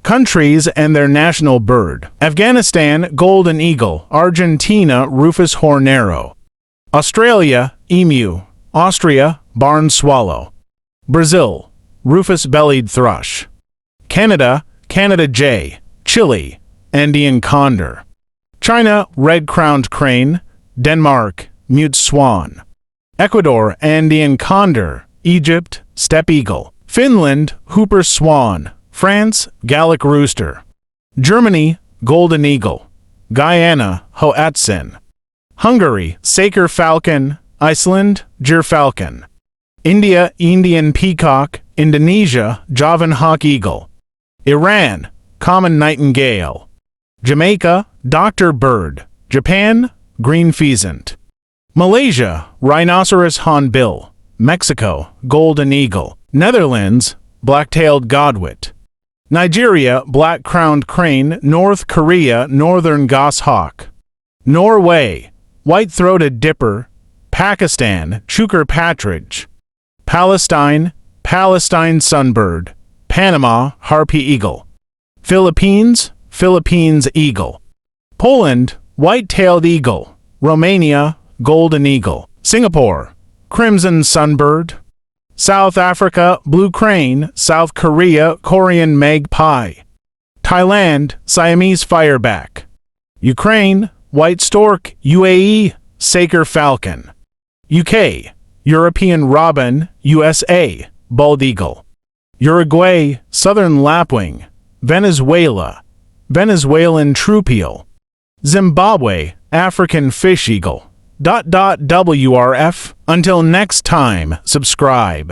Countries and their national bird. Afghanistan, golden eagle. Argentina, rufous hornero. Australia, emu. Austria, barn swallow. Brazil, rufous-bellied thrush. Canada, Canada jay. Chile, Andean condor. China, red-crowned crane. Denmark, mute swan. Ecuador, Andean condor. Egypt, steppe eagle. Finland, hooper swan. France, Gallic rooster. Germany, golden eagle. Guyana, hoatzin. Hungary, saker falcon. Iceland, gyrfalcon. India, Indian peacock. Indonesia, Javan hawk eagle. Iran, common nightingale. Jamaica, doctor bird. Japan, green pheasant. Malaysia, rhinoceros hornbill. Mexico, golden eagle. Netherlands, black-tailed godwit. Nigeria, black-crowned crane. North Korea, northern goshawk. Norway, white-throated dipper. Pakistan, chukar partridge. Palestine, Palestine sunbird. Panama, harpy eagle. Philippines, Philippines eagle. Poland, white-tailed eagle. Romania, golden eagle. Singapore, crimson sunbird. South Africa, blue crane. South Korea, Korean magpie. Thailand, Siamese fireback. Ukraine, white stork. UAE, saker falcon. UK, European robin. USA, bald eagle. Uruguay, southern lapwing. Venezuela, Venezuelan troupial. Zimbabwe, African fish eagle. WRF. Until next time, subscribe.